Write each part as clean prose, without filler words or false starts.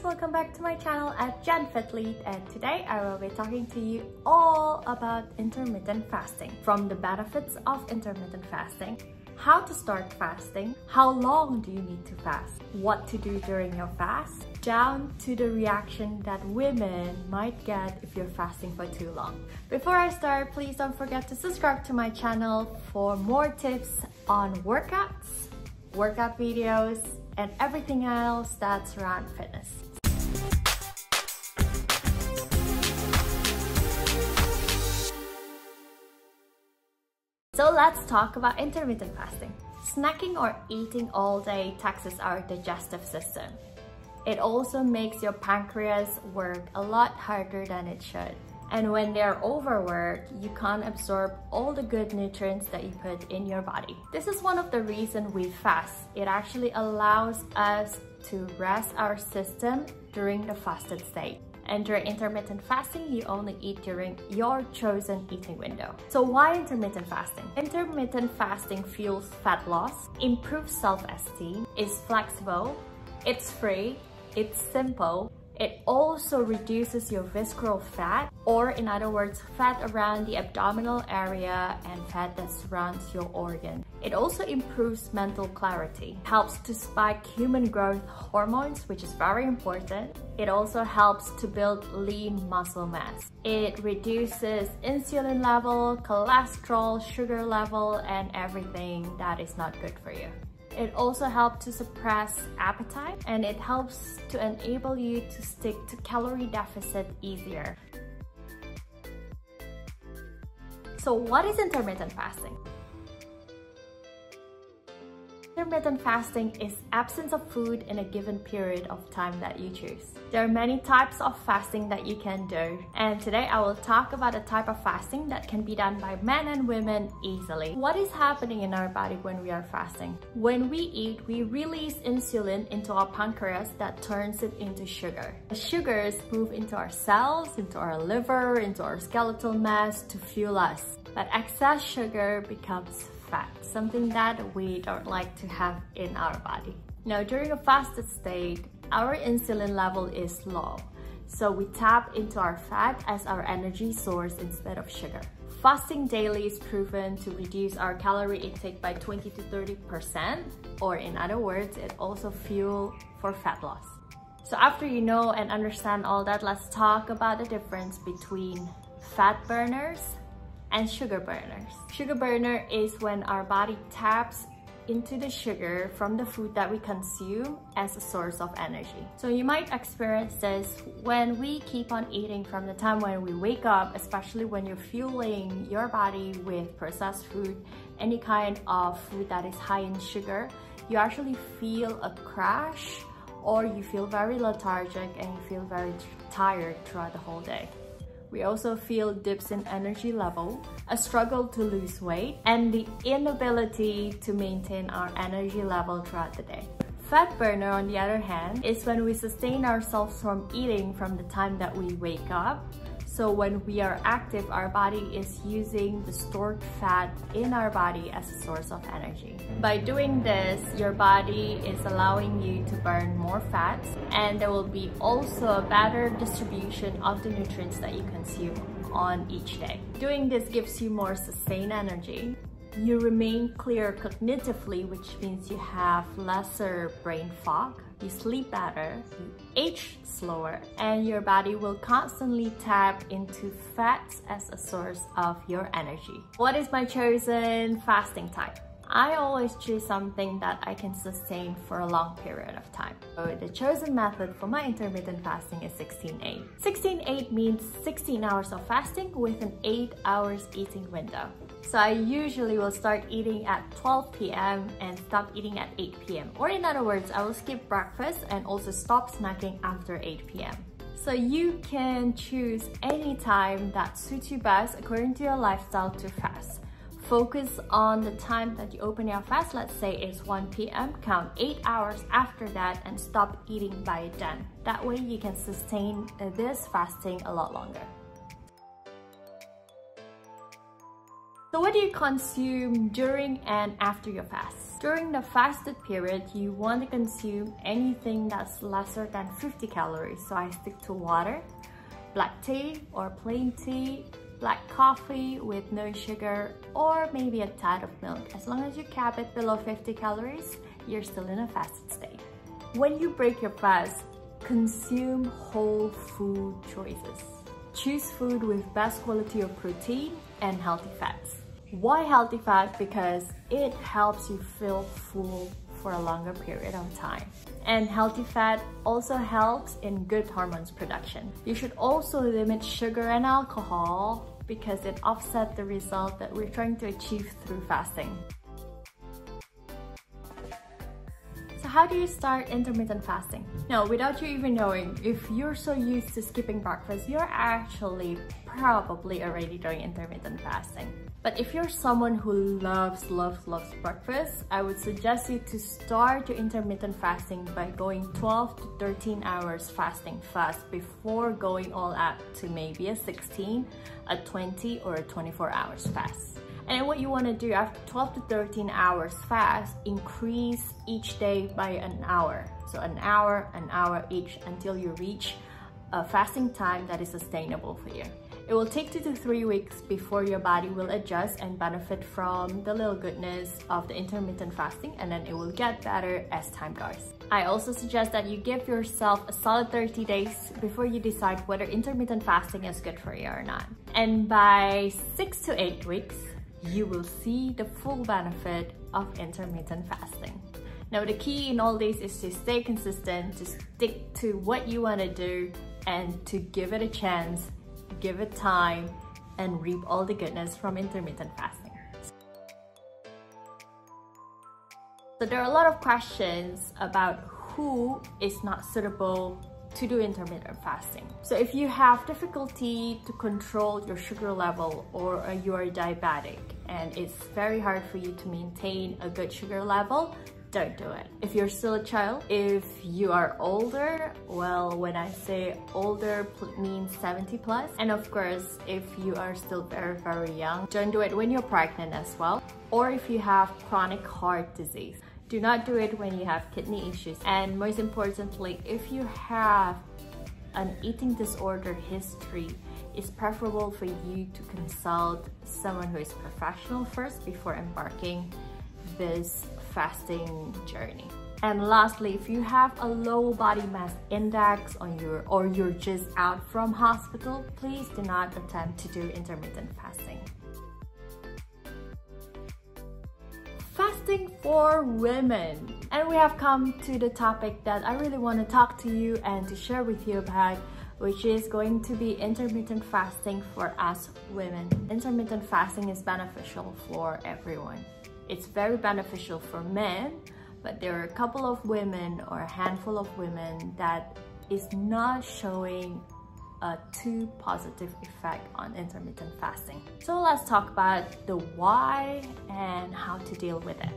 welcome back to my channel at Jenn Fitletes, and today I will be talking to you all about intermittent fasting. From the benefits of intermittent fasting, how to start fasting, how long do you need to fast, what to do during your fast, down to the reaction that women might get if you're fasting for too long. Before I start, please don't forget to subscribe to my channel for more tips on workouts, workout videos, and everything else that's around fitness. So let's talk about intermittent fasting. Snacking or eating all day taxes our digestive system. It also makes your pancreas work a lot harder than it should. And when they're overworked, you can't absorb all the good nutrients that you put in your body. This is one of the reasons we fast. It actually allows us to rest our system during the fasted state. And during intermittent fasting, you only eat during your chosen eating window. So why intermittent fasting? Intermittent fasting fuels fat loss, improves self-esteem, is flexible, it's free, it's simple. It also reduces your visceral fat, or in other words, fat around the abdominal area and fat that surrounds your organ. It also improves mental clarity, helps to spike human growth hormones, which is very important. It also helps to build lean muscle mass. It reduces insulin level, cholesterol, sugar level, and everything that is not good for you. It also helps to suppress appetite, and it helps to enable you to stick to calorie deficit easier. So what is intermittent fasting? Intermittent fasting is absence of food in a given period of time that you choose. There are many types of fasting that you can do, and today I will talk about a type of fasting that can be done by men and women easily. What is happening in our body when we are fasting? When we eat, we release insulin into our pancreas that turns it into sugar. The sugars move into our cells, into our liver, into our skeletal mass to fuel us. But excess sugar becomes fat, something that we don't like to have in our body. Now, during a fasted state, our insulin level is low, so we tap into our fat as our energy source instead of sugar. Fasting daily is proven to reduce our calorie intake by 20 to 30%, or in other words, it also fuels for fat loss. So after you know and understand all that, let's talk about the difference between fat burners and sugar burners. Sugar burner is when our body taps into the sugar from the food that we consume as a source of energy. So you might experience this when we keep on eating from the time when we wake up, especially when you're fueling your body with processed food, any kind of food that is high in sugar, you actually feel a crash, or you feel very lethargic and you feel very tired throughout the whole day. We also feel dips in energy level, a struggle to lose weight, and the inability to maintain our energy level throughout the day. Fat burner, on the other hand, is when we sustain ourselves from eating from the time that we wake up. So when we are active, our body is using the stored fat in our body as a source of energy. By doing this, your body is allowing you to burn more fats, and there will be also a better distribution of the nutrients that you consume on each day. Doing this gives you more sustained energy. You remain clear cognitively, which means you have lesser brain fog, you sleep better, you age slower, and your body will constantly tap into fats as a source of your energy. What is my chosen fasting type? I always choose something that I can sustain for a long period of time. So the chosen method for my intermittent fasting is 16-8. 16-8 means 16 hours of fasting with an 8 hours eating window. So I usually will start eating at 12 p.m. and stop eating at 8 p.m. Or in other words, I will skip breakfast and also stop snacking after 8 p.m. So you can choose any time that suits you best according to your lifestyle to fast. Focus on the time that you open your fast. Let's say it's 1 p.m. Count 8 hours after that and stop eating by then. That way you can sustain this fasting a lot longer. So what do you consume during and after your fast? During the fasted period, you want to consume anything that's lesser than 50 calories. So I stick to water, black tea or plain tea, black coffee with no sugar, or maybe a tad of milk. As long as you cap it below 50 calories, you're still in a fasted state. When you break your fast, consume whole food choices. Choose food with best quality of protein and healthy fats. Why healthy fat? Because it helps you feel full for a longer period of time. And healthy fat also helps in good hormones production. You should also limit sugar and alcohol because it offsets the result that we're trying to achieve through fasting. So how do you start intermittent fasting? Now, without you even knowing, if you're so used to skipping breakfast, you're actually probably already doing intermittent fasting. But if you're someone who loves breakfast, I would suggest you to start your intermittent fasting by going 12 to 13 hours fasting fast before going all out to maybe a 16, a 20, or a 24 hours fast. And what you want to do after 12 to 13 hours fast, increase each day by an hour. So an hour each until you reach a fasting time that is sustainable for you. It will take 2 to 3 weeks before your body will adjust and benefit from the little goodness of the intermittent fasting, and then it will get better as time goes. I also suggest that you give yourself a solid 30 days before you decide whether intermittent fasting is good for you or not. And by 6 to 8 weeks, you will see the full benefit of intermittent fasting. Now, the key in all this is to stay consistent, to stick to what you want to do, and to give it a chance, give it time, and reap all the goodness from intermittent fasting. So there are a lot of questions about who is not suitable to do intermittent fasting. So if you have difficulty to control your sugar level, or you are diabetic and it's very hard for you to maintain a good sugar level, don't do it. If you're still a child, if you are older, well, when I say older, it means 70 plus. And of course, if you are still very young, don't do it when you're pregnant as well. Or if you have chronic heart disease. Do not do it when you have kidney issues. And most importantly, if you have an eating disorder history, it's preferable for you to consult someone who is professional first before embarking this fasting journey. And lastly, if you have a low body mass index or you're just out from hospital, please do not attempt to do intermittent fasting. Fasting for women. And we have come to the topic that I really want to talk to you and to share with you about, which is going to be intermittent fasting for us women. Intermittent fasting is beneficial for everyone. It's very beneficial for men, but there are a couple of women or a handful of women that is not showing a too positive effect on intermittent fasting. So let's talk about the why and how to deal with it.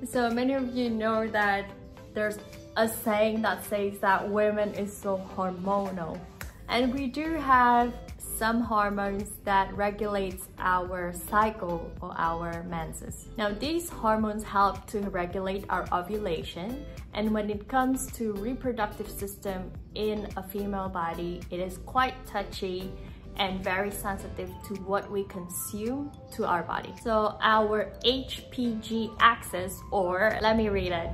So many of you know that there's a saying that says that women is so hormonal, and we do have some hormones that regulates our cycle or our menses. Now, these hormones help to regulate our ovulation, and when it comes to reproductive system in a female body, it is quite touchy and very sensitive to what we consume to our body. So our HPG axis, or let me read it,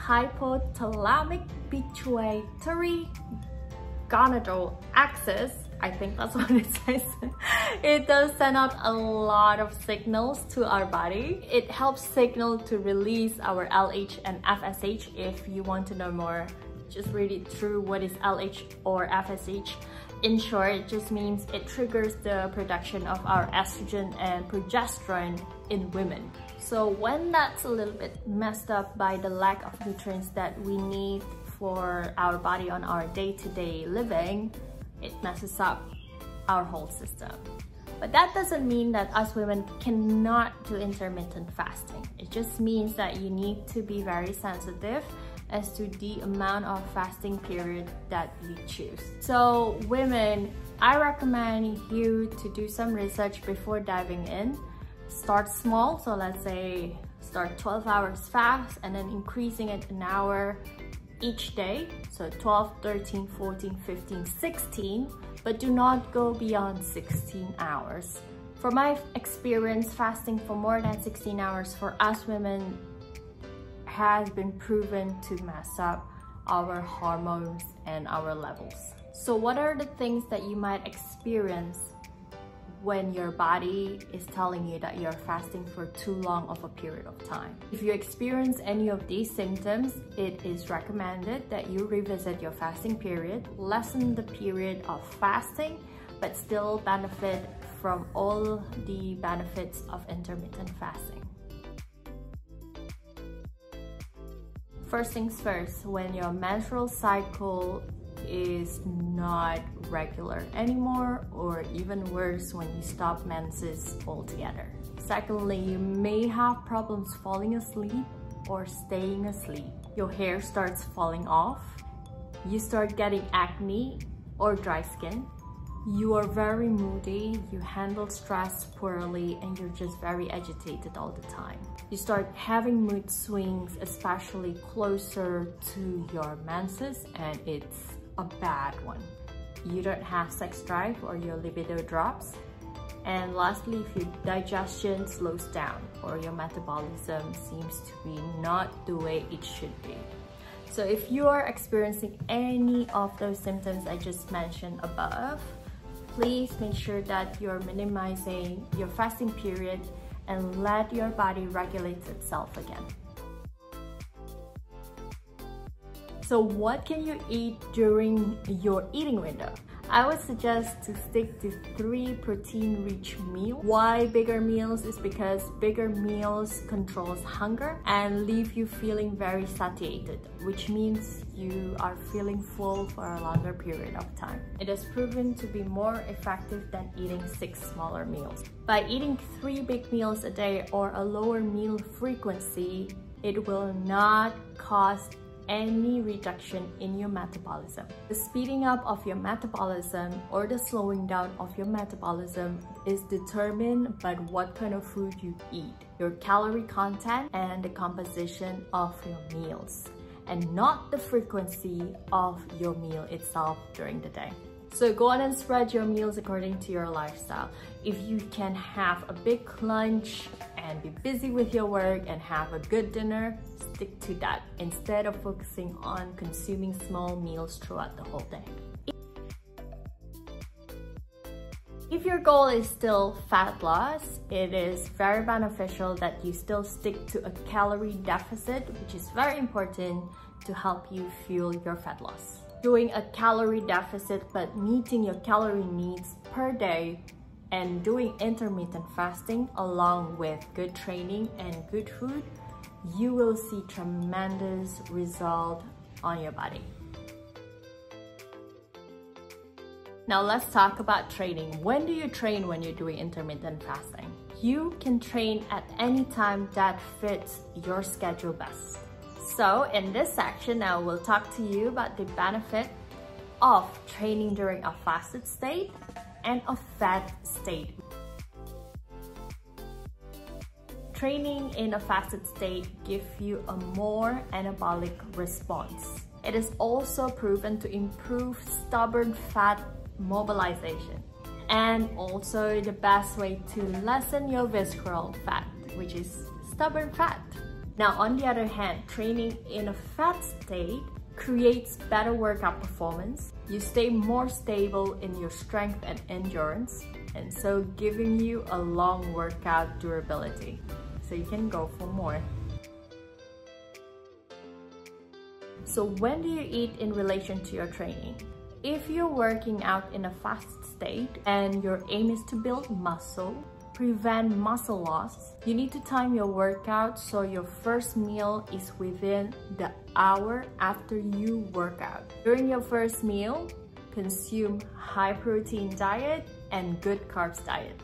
Hypothalamic-Pituitary-Gonadal axis, I think that's what it says. It does send out a lot of signals to our body. It helps signal to release our LH and FSH. If you want to know more, just read it through what is LH or FSH. In short, it just means it triggers the production of our estrogen and progesterone in women. So when that's a little bit messed up by the lack of nutrients that we need for our body on our day-to-day living, it messes up our whole system. But that doesn't mean that us women cannot do intermittent fasting. It just means that you need to be very sensitive as to the amount of fasting period that you choose. So women, I recommend you to do some research before diving in, Start small, so let's say start 12 hours fast and then increasing it an hour each day. So 12, 13, 14, 15, 16, but do not go beyond 16 hours. From my experience, fasting for more than 16 hours for us women has been proven to mess up our hormones and our levels. So what are the things that you might experience when your body is telling you that you're fasting for too long of a period of time? If you experience any of these symptoms, it is recommended that you revisit your fasting period, lessen the period of fasting, but still benefit from all the benefits of intermittent fasting. First things first, when your menstrual cycle is not regular anymore, or even worse, when you stop menses altogether. Secondly, you may have problems falling asleep or staying asleep. Your hair starts falling off, you start getting acne or dry skin, you are very moody, you handle stress poorly, and you're just very agitated all the time. You start having mood swings, especially closer to your menses, and it's a bad one. You don't have sex drive or your libido drops. And lastly, if your digestion slows down or your metabolism seems to be not the way it should be. So if you are experiencing any of those symptoms I just mentioned above, please make sure that you're minimizing your fasting period and let your body regulate itself again. So what can you eat during your eating window? I would suggest to stick to 3 protein-rich meals. Why bigger meals? Is because bigger meals controls hunger and leave you feeling very satiated, which means you are feeling full for a longer period of time. It is proven to be more effective than eating 6 smaller meals. By eating 3 big meals a day or a lower meal frequency, it will not cause any reduction in your metabolism. The speeding up of your metabolism or the slowing down of your metabolism is determined by what kind of food you eat, your calorie content, and the composition of your meals, and not the frequency of your meal itself during the day. So go on and spread your meals according to your lifestyle. If you can have a big lunch and be busy with your work and have a good dinner, stick to that instead of focusing on consuming small meals throughout the whole day. If your goal is still fat loss, it is very beneficial that you still stick to a calorie deficit, which is very important to help you fuel your fat loss. Doing a calorie deficit but meeting your calorie needs per day and doing intermittent fasting along with good training and good food, you will see tremendous result on your body. Now let's talk about training. When do you train when you're doing intermittent fasting? You can train at any time that fits your schedule best. So in this section, I will talk to you about the benefit of training during a fasted state and a fat state. Training in a fasted state gives you a more anabolic response. It is also proven to improve stubborn fat mobilization, and also the best way to lessen your visceral fat, which is stubborn fat. Now, on the other hand, training in a fat state creates better workout performance. You stay more stable in your strength and endurance, and so giving you a long workout durability, so you can go for more. So when do you eat in relation to your training? If you're working out in a fast state and your aim is to build muscle, prevent muscle loss, you need to time your workout so your first meal is within the hour after you work out. During your first meal, consume high protein diet and good carbs diet.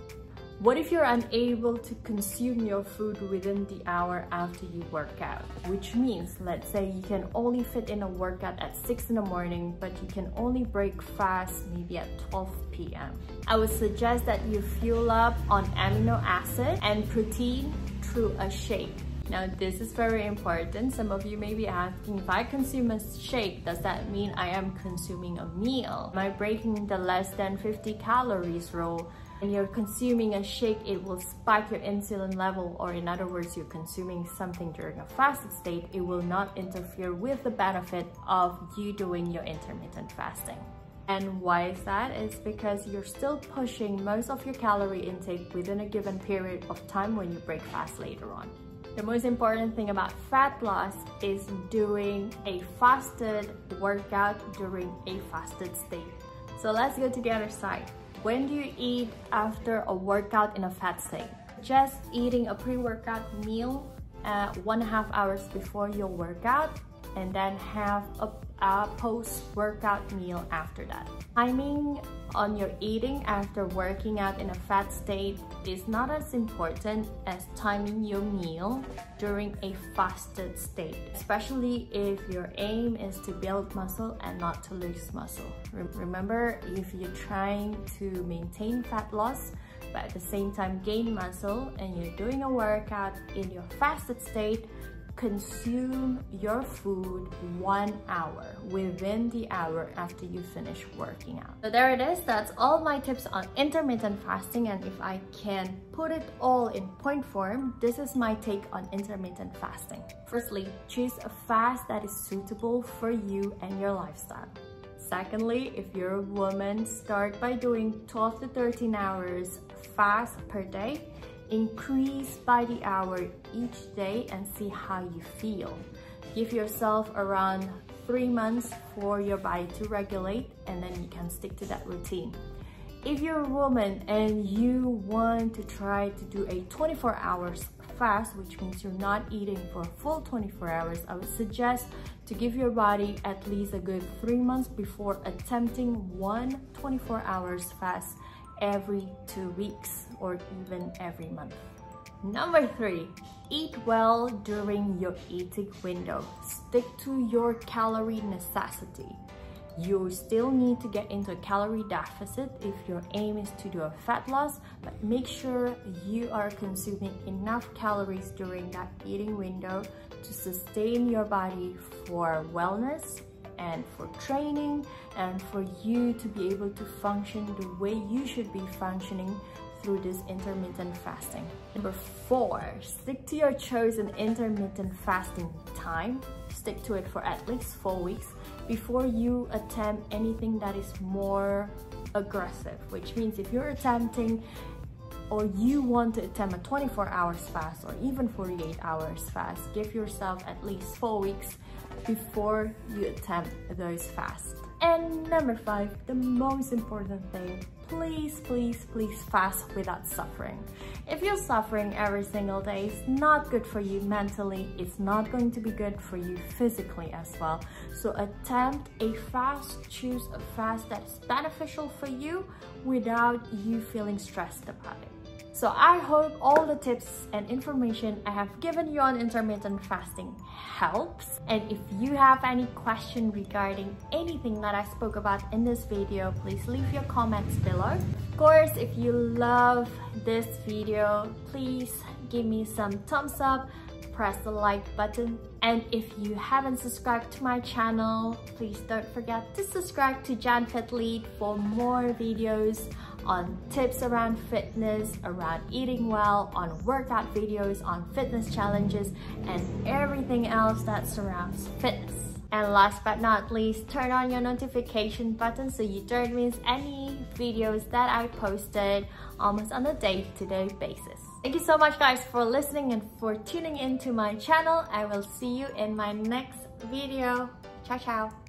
What if you're unable to consume your food within the hour after you work out? Which means, let's say you can only fit in a workout at 6 in the morning, but you can only break fast maybe at 12 p.m. I would suggest that you fuel up on amino acid and protein through a shake. Now, this is very important. Some of you may be asking, if I consume a shake, does that mean I am consuming a meal? Am I breaking the less than 50 calories rule? When you're consuming a shake, it will spike your insulin level, or in other words, you're consuming something during a fasted state. It will not interfere with the benefit of you doing your intermittent fasting. And why is that? It's because you're still pushing most of your calorie intake within a given period of time when you break fast later on. The most important thing about fat loss is doing a fasted workout during a fasted state. So let's go to the other side. When do you eat after a workout in a fat state? Just eating a pre-workout meal 1.5 hours before your workout, and then have a post-workout meal after that. Timing on your eating after working out in a fat state is not as important as timing your meal during a fasted state, especially if your aim is to build muscle and not to lose muscle. Remember, if you're trying to maintain fat loss but at the same time gain muscle and you're doing a workout in your fasted state, consume your food 1 hour within the hour after you finish working out. So there it is. That's all my tips on intermittent fasting, and if I can put it all in point form, this is my take on intermittent fasting. Firstly, choose a fast that is suitable for you and your lifestyle. Secondly, if you're a woman, start by doing 12 to 13 hours fast per day. Increase by the hour each day and see how you feel. Give yourself around 3 months for your body to regulate, and then you can stick to that routine. If you're a woman and you want to try to do a 24 hours fast, which means you're not eating for a full 24 hours, I would suggest to give your body at least a good 3 months before attempting one 24 hours fast every 2 weeks or even every month. Number 3, eat well during your eating window. Stick to your calorie necessity. You still need to get into a calorie deficit if your aim is to do a fat loss, but make sure you are consuming enough calories during that eating window to sustain your body for wellness and for training, and for you to be able to function the way you should be functioning through this intermittent fasting. Number 4, stick to your chosen intermittent fasting time. Stick to it for at least 4 weeks before you attempt anything that is more aggressive, which means if you're attempting or you want to attempt a 24 hours fast or even 48 hours fast, give yourself at least 4 weeks before you attempt those fasts. And number 5, the most important thing, please fast without suffering. If you're suffering every single day, it's not good for you mentally, it's not going to be good for you physically as well. So attempt a fast, choose a fast that's beneficial for you without you feeling stressed about it. So I hope all the tips and information I have given you on intermittent fasting helps. And if you have any question regarding anything that I spoke about in this video, please leave your comments below. Of course, if you love this video, please give me some thumbs up, press the like button. And if you haven't subscribed to my channel, please don't forget to subscribe to Jenn Fitletes for more videos on tips around fitness, around eating well, on workout videos, on fitness challenges, and everything else that surrounds fitness. And last but not least, turn on your notification button so you don't miss any videos that I posted almost on a day-to-day basis. Thank you so much guys for listening and for tuning into my channel. I will see you in my next video. Ciao, ciao.